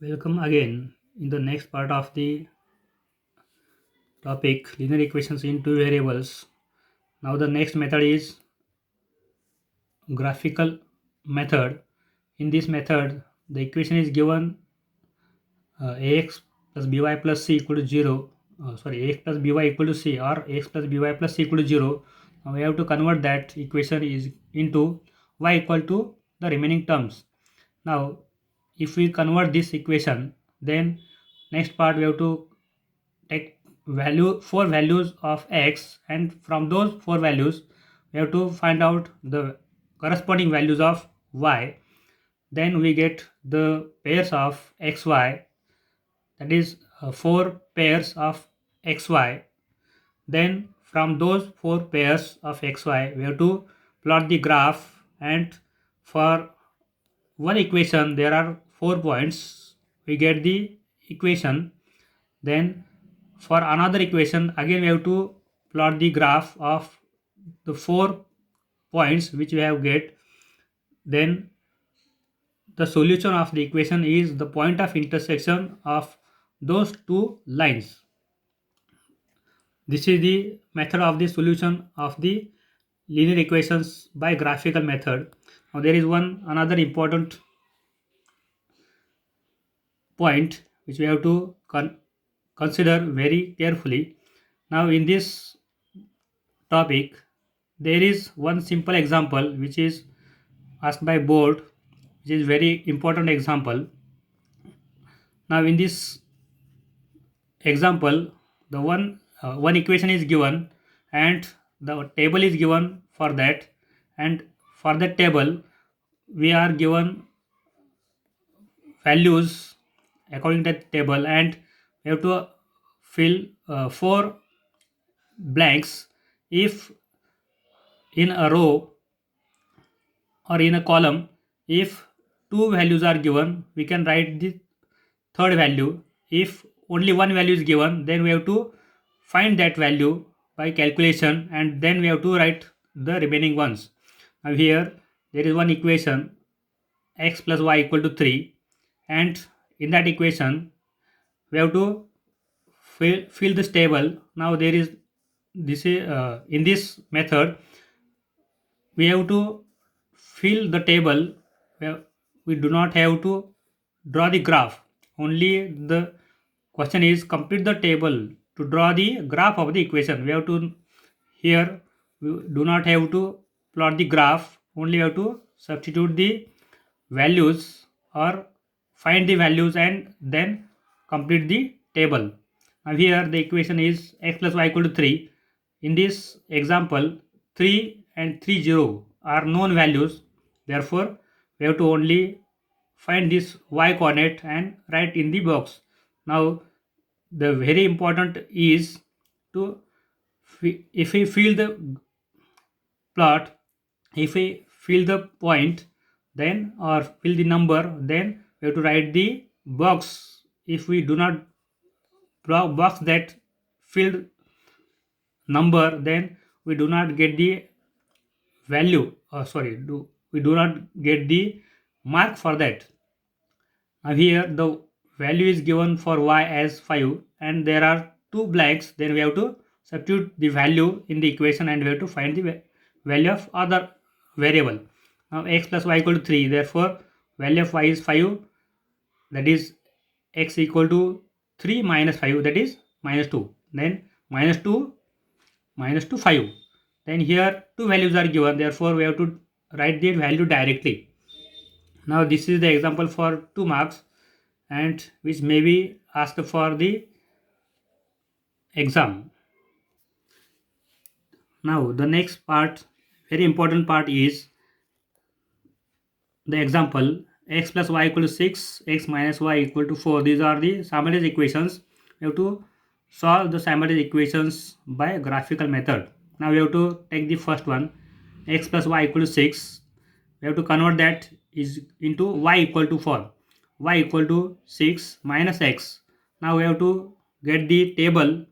Welcome again in the next part of the topic linear equations in two variables. Now the next method is graphical method. In this method, the equation is given ax plus by plus c equal to 0. Ax plus by equal to c or ax plus by plus c equal to 0. Now we have to convert that equation is into y equal to the remaining terms. Now if we convert this equation, then next part we have to take four values of x, and from those four values we have to find out the corresponding values of y. Then we get the pairs of xy, that is four pairs of xy. Then from those four pairs of xy we have to plot the graph, and for one equation there are 4 points, we get the equation. Then for another equation again we have to plot the graph of the 4 points which we have get. Then the solution of the equation is the point of intersection of those two lines. This is the method of the solution of the linear equations by graphical method. Now there is one another important point which we have to consider very carefully. Now in this topic there is one simple example which is asked by board, which is very important example. Now in this example, the one equation is given and the table is given for that, and for that table we are given values according to the table, and we have to fill four blanks. If in a row or in a column, if two values are given, we can write the third value. If only one value is given, then we have to find that value by calculation, and then we have to write the remaining ones. Now here there is one equation, x plus y equal to 3, and in that equation we have to fill this table. Now there is this in this method we have to fill the table. We do not have to draw the graph. Only the question is complete the table to draw the graph of the equation. We have to here we do not have to plot the graph, only have to substitute the values or find the values and then complete the table. Now here the equation is x plus y equal to 3. In this example 3 and 30 are known values, therefore we have to only find this y coordinate and write in the box. Now the very important is to if we fill the plot, if we fill the point, then or fill the number, then we have to write the box. If we do not box that filled number, then we do not get the value, we do not get the mark for that. Now here the value is given for y as 5 and there are two blanks, then we have to substitute the value in the equation and we have to find the value of other variable. Now x plus y equal to 3, therefore value of y is 5, that is x equal to 3 minus 5, that is minus 2. Then minus 2 minus to 5. Then here two values are given, therefore we have to write the value directly. Now this is the example for 2 marks and which may be asked for the exam. Now the next part, very important part, is the example x plus y equal to 6, x minus y equal to 4. These are the simultaneous equations. We have to solve the simultaneous equations by graphical method. Now we have to take the first one, x plus y equal to 6. We have to convert that is into y equal to 4. Y equal to 6 minus x. Now we have to get the table.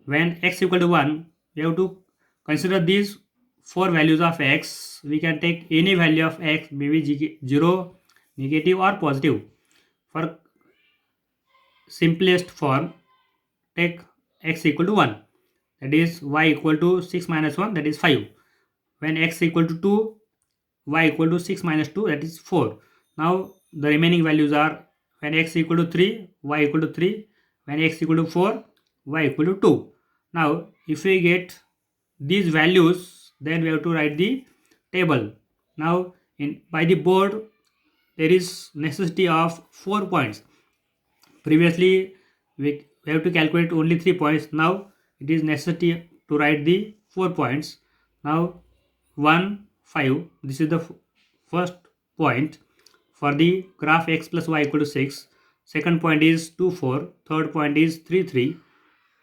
When x equal to 1, we have to consider these four values of x. We can take any value of x, maybe 0, negative or positive. For simplest form, take x equal to 1, that is y equal to 6 minus 1, that is 5. When x equal to 2, y equal to 6 minus 2, that is 4. Now the remaining values are, when x equal to 3, y equal to 3, when x equal to 4, y equal to 2. Now if we get these values, then we have to write the table. Now in by the board there is necessity of 4 points. Previously we have to calculate only 3 points. Now it is necessary to write the 4 points. Now 1 5, this is the first point for the graph x plus y equal to 6. Second point is 2 4. Third point is 3 3.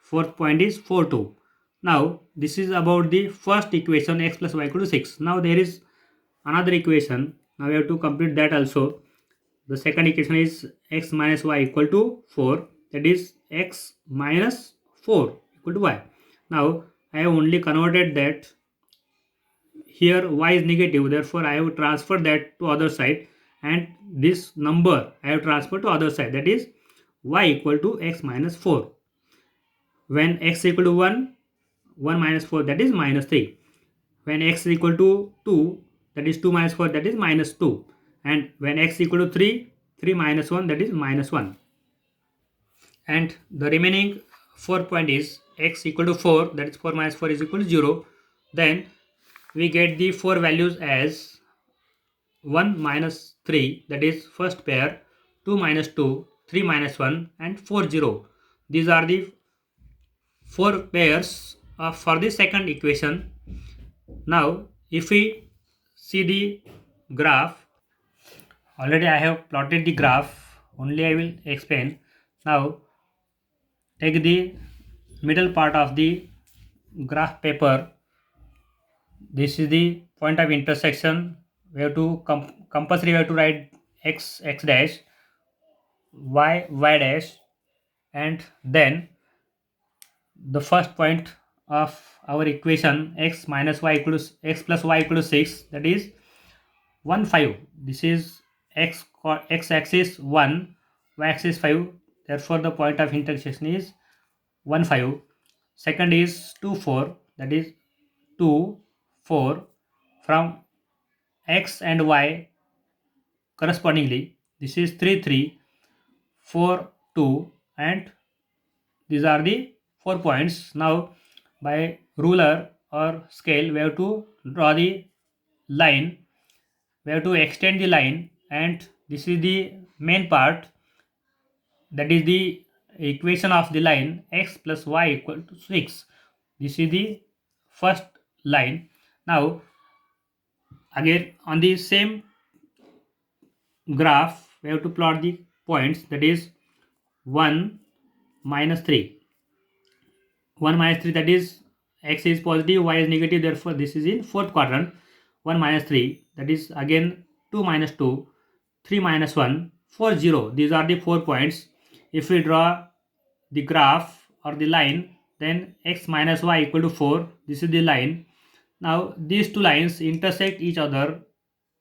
Fourth point is 4 2. Now this is about the first equation, x plus y equal to 6. Now there is another equation. Now we have to complete that also. The second equation is x minus y equal to 4, that is x minus 4 equal to y. Now I have only converted that. Here y is negative, therefore I have transferred that to other side, and this number I have transferred to other side, that is y equal to x minus 4. When x equal to 1, 1 minus 4, that is minus 3. When x equal to 2, that is 2 minus 4, that is minus 2. And when x equal to 3, 3 minus 1, that is minus 1. And the remaining 4 point is x equal to 4, that is 4 minus 4 is equal to 0. Then we get the 4 values as 1 minus 3, that is first pair, 2 minus 2, 3 minus 1, and 4 0. These are the 4 pairs for the second equation. Now if we see the graph, already I have plotted the graph, only I will explain. Now take the middle part of the graph paper. This is the point of intersection. We have to compulsory we have to write x dash, y dash, and then the first point of our equation, x minus y equal to x plus y equal to 6, that is 1 5. This is x axis 1, y axis 5, therefore the point of intersection is 1 5. Second is 2 4, that is 2 4 from x and y correspondingly. This is 3 3, 4 2, and these are the 4 points. Now by ruler or scale we have to draw the line, we have to extend the line, and this is the main part, that is the equation of the line x plus y equal to 6. This is the first line. Now again on the same graph we have to plot the points, that is 1 minus 3. 1 minus 3, that is x is positive, y is negative, therefore this is in fourth quadrant. 1 minus 3, that is again 2 minus 2, 3 minus 1, 4 0. These are the 4 points. If we draw the graph or the line, then x minus y equal to 4, this is the line. Now these two lines intersect each other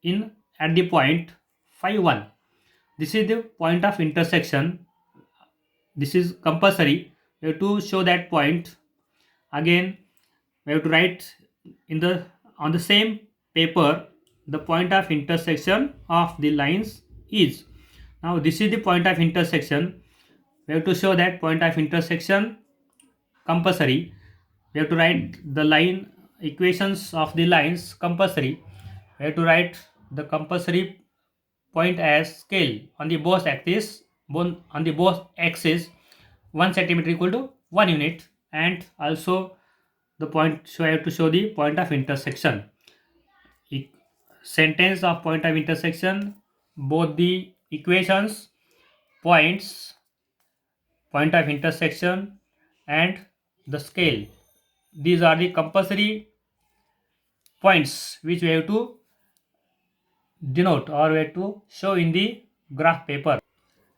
in at the point 5 1. This is the point of intersection. This is compulsory. We have to show that point. Again we have to write in the on the same paper the point of intersection of the lines is. Now this is the point of intersection. We have to show that point of intersection compulsory. We have to write the line equations of the lines compulsory. We have to write the compulsory point as scale on the both axis, on the both axis, 1 centimeter equal to 1 unit, and also the point, so I have to show the point of intersection. Sentence of point of intersection, both the equations, points, point of intersection, and the scale. These are the compulsory points which we have to denote or we have to show in the graph paper.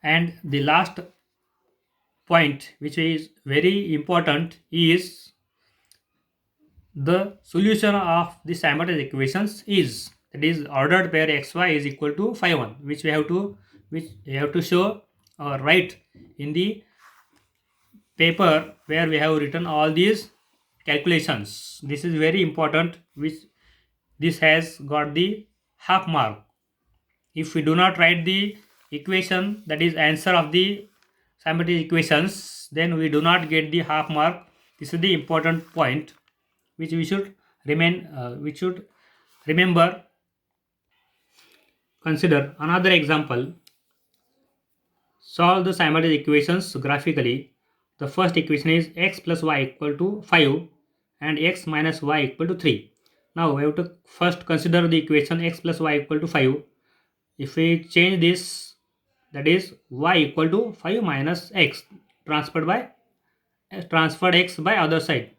And the last point which is very important is the solution of the simultaneous equations is, that is ordered pair xy is equal to phi 1, which we have to show or write in the paper where we have written all these calculations. This is very important, which this has got the half mark. If we do not write the equation, that is answer of the simultaneous equations, then we do not get the half mark. This is the important point which we should remember. Consider another example. Solve the simultaneous equations graphically. The first equation is x plus y equal to 5 and x minus y equal to 3. Now we have to first consider the equation x plus y equal to 5. If we change this, that is y equal to 5 minus x transferred x by other side.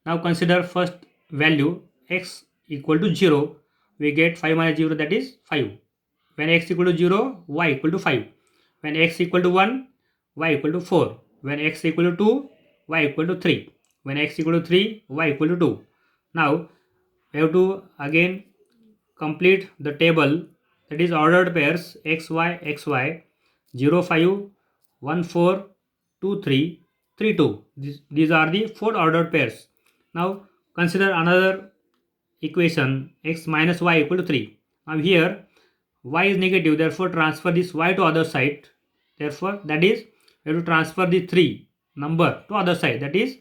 Now consider first value x equal to 0. We get 5 minus 0, that is 5. When x equal to 0, y equal to 5. When x equal to 1, y equal to 4. When x equal to 2, y equal to 3. When x equal to 3, y equal to 2. Now we have to again complete the table, that is ordered pairs xy 0 5 1 4 2 3 3 2. These are the four ordered pairs. Now consider another equation x minus y equal to 3. Now here y is negative, therefore transfer this y to other side. Therefore that is we have to transfer the 3 number to other side, that is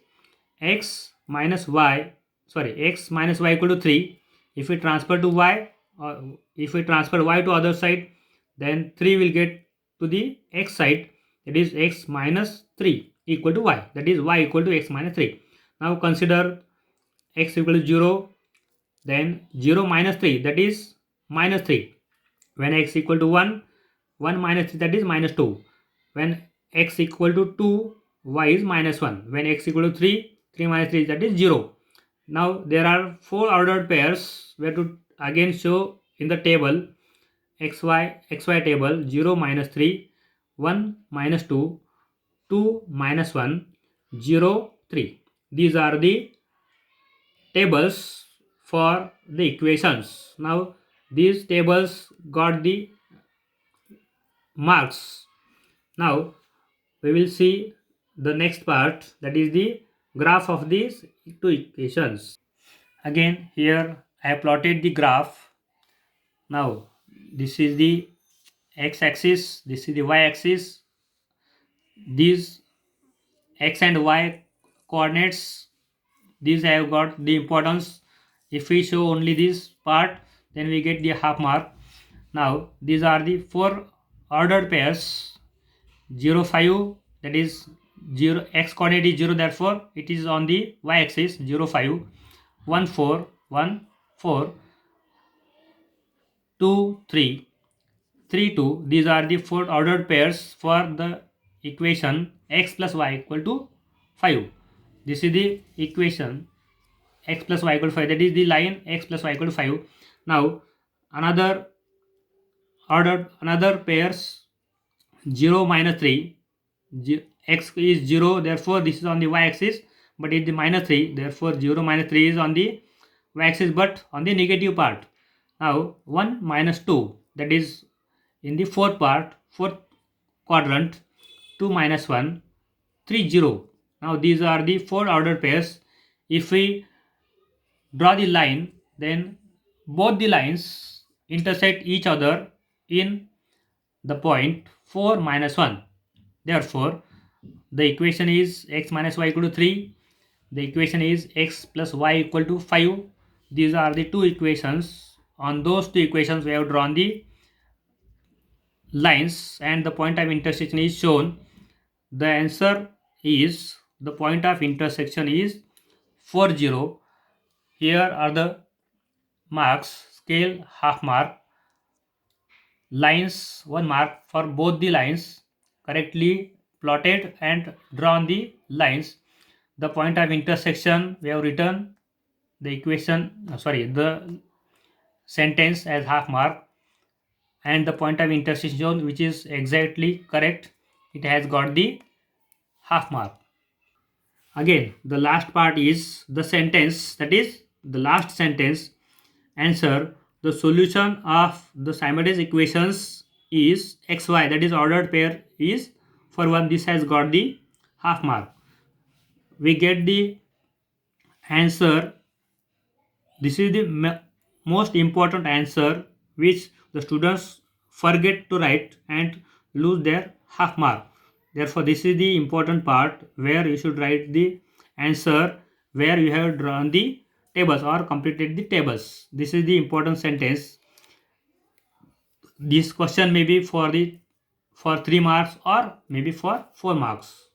x minus y, x minus y equal to 3. If we transfer to y, or if we transfer y to other side, then 3 will get to the x side, that is x minus 3 equal to y, that is y equal to x minus 3. Now consider x equal to 0, then 0 minus 3, that is minus 3. When x equal to 1, 1 minus 3, that is minus 2. When x equal to 2, y is minus 1. When x equal to 3, 3 minus 3, that is 0. Now there are four ordered pairs where to again show in the table xy table: 0 minus 3, 1 minus 2, 2 minus 1, 0 3. These are the tables for the equations. Now these tables got the marks. Now we will see the next part, that is the graph of these two equations. Again here I have plotted the graph. Now this is the x-axis, this is the y-axis. These x and y coordinates, these have got the importance. If we show only this part, then we get the half mark. Now these are the four ordered pairs: 0 5, that is 0, x coordinate is 0, therefore it is on the y-axis, 0 5, 1 4 1 4, 2 3 3 2. These are the four ordered pairs for the equation x plus y equal to 5. This is the equation x plus y equal to 5, that is the line x plus y equal to 5. Now another pairs: 0 minus 3, x is 0, therefore this is on the y-axis, but it is the minus 3, therefore 0 minus 3 is on the y-axis but on the negative part. Now 1 minus 2, that is in the fourth quadrant, 2 minus 1, 3 0. Now these are the four ordered pairs. If we draw the line, then both the lines intersect each other in the point 4 minus 1. Therefore the equation is x minus y equal to 3. The equation is x plus y equal to 5. These are the two equations. On those two equations we have drawn the lines and the point of intersection is shown. The answer is, the point of intersection is 4 0. Here are the marks: scale half mark, lines 1 mark for both the lines, correctly plotted and drawn the lines. The point of intersection we have written the the sentence as half mark, and the point of intersection which is exactly correct, it has got the half mark. Again the last part is the sentence, that is the last sentence: answer, the solution of the simultaneous equations is xy, that is ordered pair is for 1, this has got the half mark. We get the answer. This is the most important answer which the students forget to write and lose their half mark. Therefore, this is the important part where you should write the answer where you have drawn the tables or completed the tables. This is the important sentence. This question may be for 3 marks or maybe for 4 marks.